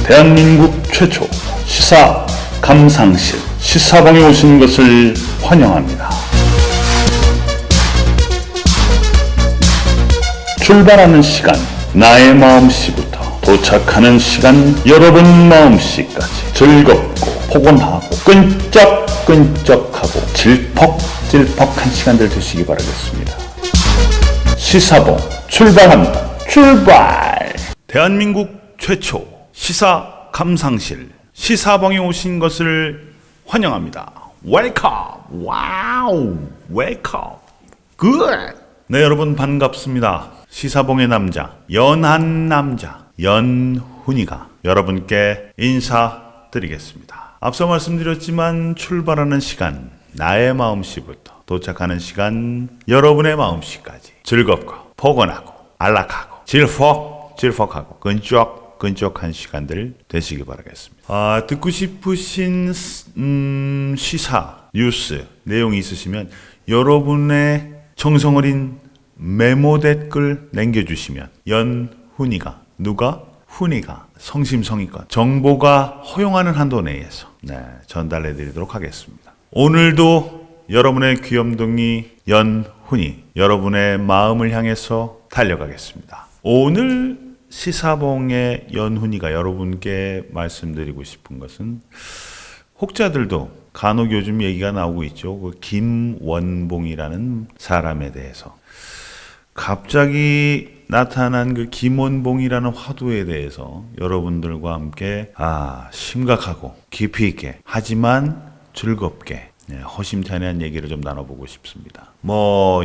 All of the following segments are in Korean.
대한민국 최초 시사 감상실 시사봉에 오신 것을 환영합니다. 출발하는 시간 나의 마음씨부터 도착하는 시간 여러분 마음씨까지 즐겁고 포근하고 끈적끈적하고 질퍽질퍽한 시간들 되시기 바라겠습니다. 시사봉 출발합니다. 출발! 대한민국 최초 시사 감상실 시사봉에 오신 것을 환영합니다. 웰컴! 와우! 웰컴! 굿! 네, 여러분 반갑습니다. 시사봉의 남자, 연한 남자, 연훈이가 여러분께 인사드리겠습니다. 앞서 말씀드렸지만 출발하는 시간, 나의 마음씨부터 도착하는 시간, 여러분의 마음씨까지 즐겁고 포근하고 안락하고 질퍽질퍽하고 끈적끈적한 시간들 되시기 바라겠습니다. 듣고 싶으신 시사, 뉴스 내용이 있으시면 여러분의 정성어린 메모 댓글 남겨주시면 연훈이가 훈이가 성심성의껏 정보가 허용하는 한도 내에서 전달해드리도록 하겠습니다. 오늘도 여러분의 귀염둥이 연훈이 여러분의 마음을 향해서 달려가겠습니다. 오늘 시사봉의 연훈이가 여러분께 말씀드리고 싶은 것은 혹자들도 간혹 요즘 얘기가 나오고 있죠. 그 김원봉이라는 사람에 대해서 갑자기 나타난 그 김원봉이라는 화두에 대해서 여러분들과 함께 심각하고 깊이 있게 하지만 즐겁게 허심탄회한 얘기를 좀 나눠보고 싶습니다.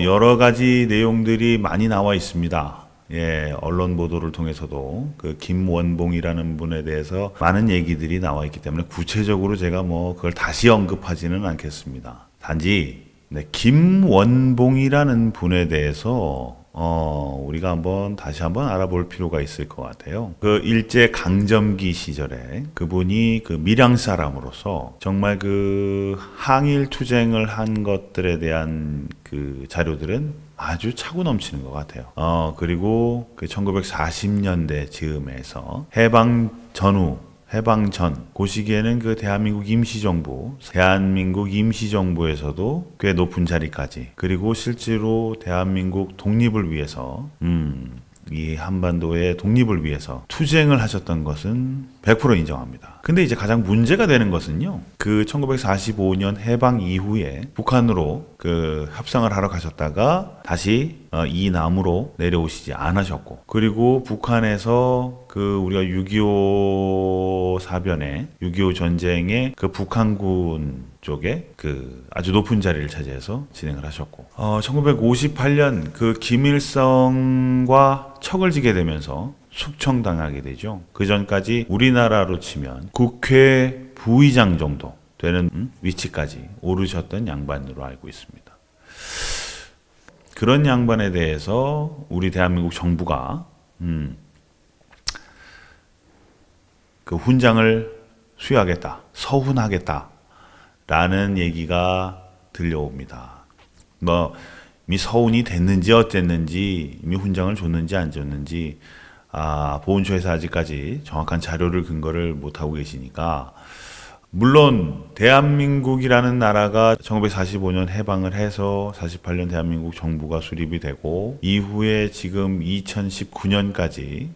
여러 가지 내용들이 많이 나와 있습니다. 언론 보도를 통해서도 그 김원봉이라는 분에 대해서 많은 얘기들이 나와 있기 때문에 구체적으로 제가 그걸 다시 언급하지는 않겠습니다. 단지 김원봉이라는 분에 대해서 우리가 다시 한번 알아볼 필요가 있을 것 같아요. 그 일제 강점기 시절에 그분이 그 밀양 사람으로서 정말 그 항일 투쟁을 한 것들에 대한 그 자료들은 아주 차고 넘치는 것 같아요. 그리고 그 1940년대 즈음에서 해방 전, 그 시기에는 그 대한민국 임시정부에서도 꽤 높은 자리까지, 그리고 실제로 대한민국 독립을 위해서, 이 한반도의 독립을 위해서 투쟁을 하셨던 것은 100% 인정합니다. 근데 이제 가장 문제가 되는 것은요, 그 1945년 해방 이후에 북한으로 그 협상을 하러 가셨다가 다시 이남으로 내려오시지 않으셨고, 그리고 북한에서 그 우리가 6.25 사변에 6.25 전쟁에 그 북한군 쪽에 그 아주 높은 자리를 차지해서 진행을 하셨고, 1958년 그 김일성과 척을 지게 되면서 숙청당하게 되죠. 그 전까지 우리나라로 치면 국회 부의장 정도 되는 위치까지 오르셨던 양반으로 알고 있습니다. 그런 양반에 대해서 우리 대한민국 정부가 그 훈장을 수여하겠다, 서훈하겠다 라는 얘기가 들려옵니다. 이미 서훈이 됐는지 어쨌는지, 이미 훈장을 줬는지 안 줬는지 보훈처에서 아직까지 정확한 자료를 근거를 못하고 계시니까, 물론 대한민국이라는 나라가 1945년 해방을 해서 48년 대한민국 정부가 수립이 되고 이후에 지금 2019년까지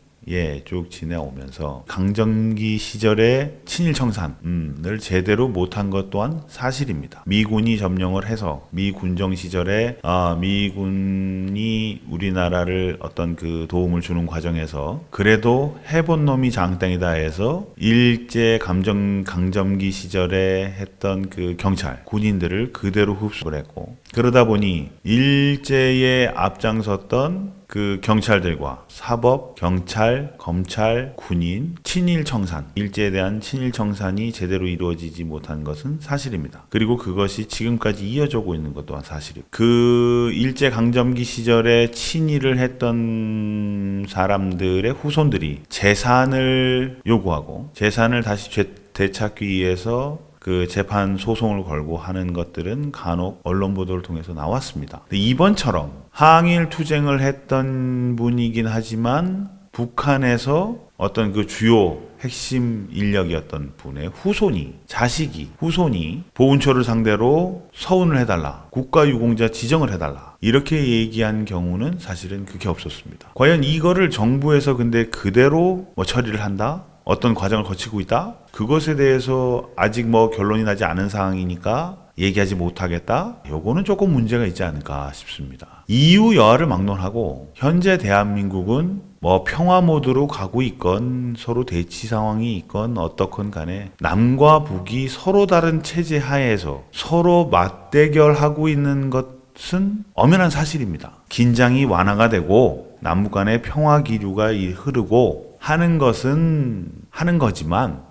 쭉 지내오면서 강점기 시절에 친일 청산을 제대로 못한 것 또한 사실입니다. 미군이 점령을 해서 미군정 시절에 미군이 우리나라를 어떤 그 도움을 주는 과정에서 그래도 해본 놈이 장땡이다 해서 일제 강점기 시절에 했던 그 경찰 군인들을 그대로 흡수를 했고, 그러다 보니 일제에 앞장섰던 그 경찰들과 사법, 경찰, 검찰, 군인, 친일 청산, 일제에 대한 친일 청산이 제대로 이루어지지 못한 것은 사실입니다. 그리고 그것이 지금까지 이어져 오고 있는 것 또한 사실입니다. 그 일제 강점기 시절에 친일을 했던 사람들의 후손들이 재산을 요구하고 재산을 다시 되찾기 위해서 그 재판 소송을 걸고 하는 것들은 간혹 언론 보도를 통해서 나왔습니다. 이번처럼 항일 투쟁을 했던 분이긴 하지만 북한에서 어떤 그 주요 핵심 인력이었던 분의 후손이 보훈처를 상대로 서운을 해달라, 국가유공자 지정을 해달라, 이렇게 얘기한 경우는 사실은 그게 없었습니다. 과연 이거를 정부에서 근데 그대로 처리를 한다? 어떤 과정을 거치고 있다? 그것에 대해서 아직 결론이 나지 않은 상황이니까 얘기하지 못하겠다? 요거는 조금 문제가 있지 않을까 싶습니다. 이유 여하를 막론하고 현재 대한민국은 평화 모드로 가고 있건 서로 대치 상황이 있건 어떻건 간에 남과 북이 서로 다른 체제 하에서 서로 맞대결하고 있는 것은 엄연한 사실입니다. 긴장이 완화가 되고 남북 간의 평화 기류가 흐르고 하는 거지만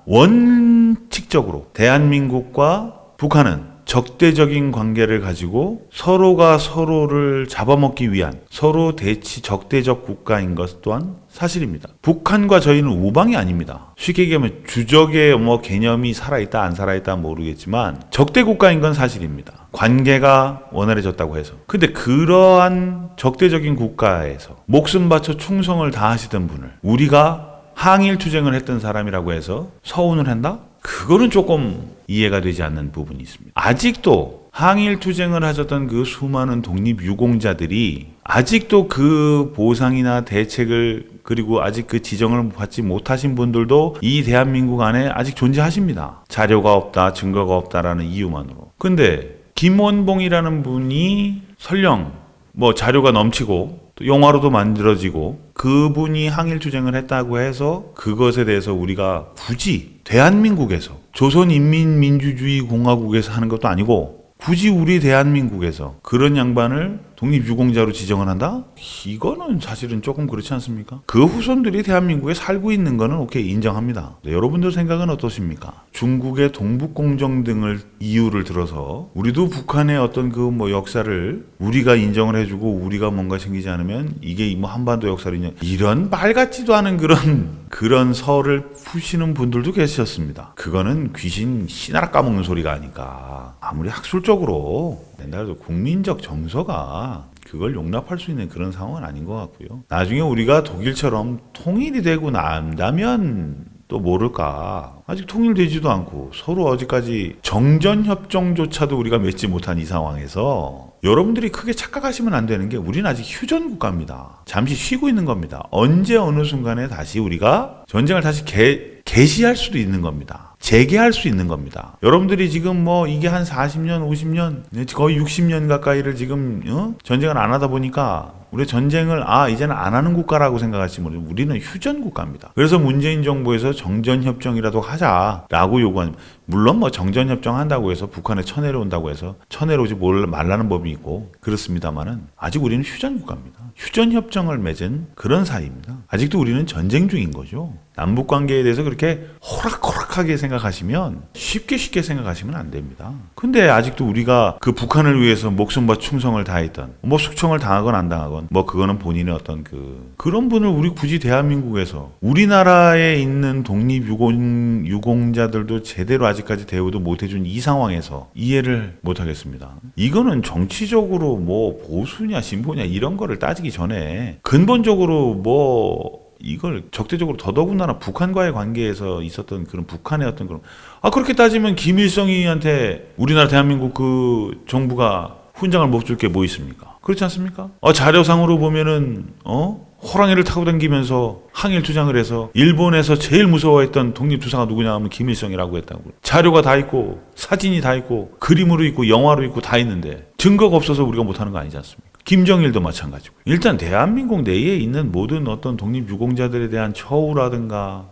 원칙적으로 대한민국과 북한은 적대적인 관계를 가지고 서로가 서로를 잡아먹기 위한 서로 적대적 국가인 것 또한 사실입니다. 북한과 저희는 우방이 아닙니다. 쉽게 얘기하면 주적의 개념이 살아있다 안 살아있다 모르겠지만 적대 국가인 건 사실입니다. 관계가 원활해졌다고 해서. 근데 그러한 적대적인 국가에서 목숨 바쳐 충성을 다하시던 분을 우리가 항일 투쟁을 했던 사람이라고 해서 서운을 한다? 그거는 조금 이해가 되지 않는 부분이 있습니다. 아직도 항일 투쟁을 하셨던 그 수많은 독립유공자들이 아직도 그 보상이나 대책을 그리고 아직 그 지정을 받지 못하신 분들도 이 대한민국 안에 아직 존재하십니다. 자료가 없다, 증거가 없다라는 이유만으로. 근데 김원봉이라는 분이 설령 자료가 넘치고 또 영화로도 만들어지고 그분이 항일 투쟁을 했다고 해서 그것에 대해서 우리가 굳이 대한민국에서 조선인민민주주의공화국에서 하는 것도 아니고 굳이 우리 대한민국에서 그런 양반을 독립유공자로 지정을 한다? 이거는 사실은 조금 그렇지 않습니까? 그 후손들이 대한민국에 살고 있는 거는 오케이 인정합니다. 네, 여러분들 생각은 어떠십니까? 중국의 동북공정 등을 이유를 들어서 우리도 북한의 어떤 역사를 우리가 인정을 해주고 우리가 뭔가 챙기지 않으면 이게 한반도 역사를 이런 말 같지도 않은 그런 설을 푸시는 분들도 계셨습니다. 그거는 귀신 씨나라 까먹는 소리가 아니까 아무리 학술적으로 옛날에도 국민적 정서가 그걸 용납할 수 있는 그런 상황은 아닌 것 같고요. 나중에 우리가 독일처럼 통일이 되고 난다면 또 모를까. 아직 통일되지도 않고 서로 어제까지 정전협정조차도 우리가 맺지 못한 이 상황에서 여러분들이 크게 착각하시면 안 되는 게 우리는 아직 휴전 국가입니다. 잠시 쉬고 있는 겁니다. 언제 어느 순간에 다시 우리가 전쟁을 다시 개시할 수도 있는 겁니다. 재개할 수 있는 겁니다. 여러분들이 지금 이게 한 40년, 50년, 거의 60년 가까이를 지금 전쟁을 안 하다 보니까 우리 전쟁을 이제는 안 하는 국가라고 생각하시면 우리는 휴전 국가입니다. 그래서 문재인 정부에서 정전협정이라도 하자라고 요구한 물론 정전협정 한다고 해서 북한에 쳐내려온다고 해서 쳐내려오지 말라는 법이 있고 그렇습니다만은 아직 우리는 휴전 국가입니다. 휴전협정을 맺은 그런 사이입니다. 아직도 우리는 전쟁 중인 거죠. 남북관계에 대해서 그렇게 호락호락하게 생각하시면 쉽게 생각하시면 안 됩니다. 근데 아직도 우리가 그 북한을 위해서 목숨과 충성을 다했던 숙청을 당하건 안 당하건 그거는 본인의 어떤 그런 분을 우리 굳이 대한민국에서 우리나라에 있는 독립유공자들도 제대로 아직까지 대우도 못해준 이 상황에서 이해를 못하겠습니다. 이거는 정치적으로 보수냐 진보냐 이런 거를 따지기 전에 근본적으로 이걸 적대적으로 더더군다나 북한과의 관계에서 있었던 그런 북한의 어떤 그렇게 따지면 김일성이한테 우리나라 대한민국 그 정부가 훈장을 못 줄 게 뭐 있습니까? 그렇지 않습니까? 자료상으로 보면은 호랑이를 타고 다니면서 항일 투쟁을 해서 일본에서 제일 무서워했던 독립투사가 누구냐 하면 김일성이라고 했다고. 자료가 다 있고 사진이 다 있고 그림으로 있고 영화로 있고 다 있는데 증거가 없어서 우리가 못하는 거 아니지 않습니까? 김정일도 마찬가지고. 일단 대한민국 내에 있는 모든 어떤 독립유공자들에 대한 처우라든가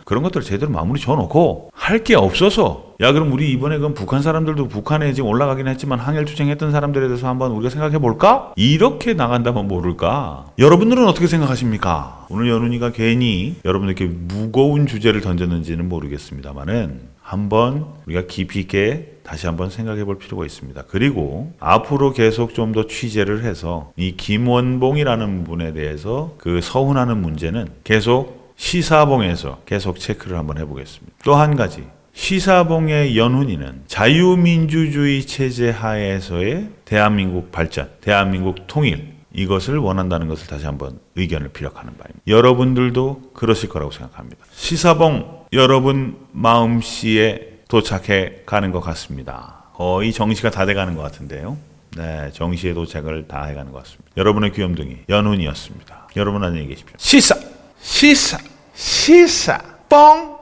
그런 것들을 제대로 마무리 져놓고 할 게 없어서 그럼 우리 이번에 북한 사람들도 북한에 지금 올라가긴 했지만 항일 투쟁했던 사람들에 대해서 한번 우리가 생각해 볼까? 이렇게 나간다면 모를까? 여러분들은 어떻게 생각하십니까? 오늘 연훈이가 괜히 여러분들께 무거운 주제를 던졌는지는 모르겠습니다만은 한번 우리가 깊이 있게 다시 한번 생각해 볼 필요가 있습니다. 그리고 앞으로 계속 좀 더 취재를 해서 이 김원봉이라는 분에 대해서 그 서운하는 문제는 계속 시사봉에서 계속 체크를 한번 해보겠습니다. 또 한 가지, 시사봉의 연훈이는 자유민주주의 체제 하에서의 대한민국 발전, 대한민국 통일, 이것을 원한다는 것을 다시 한번 의견을 피력하는 바입니다. 여러분들도 그러실 거라고 생각합니다. 시사봉 여러분 마음씨에 도착해 가는 것 같습니다. 거의 정시가 다 돼가는 것 같은데요. 네, 정시의 도착을 다 해가는 것 같습니다. 여러분의 귀염둥이 연훈이었습니다. 여러분 안녕히 계십시오. 시사 뽕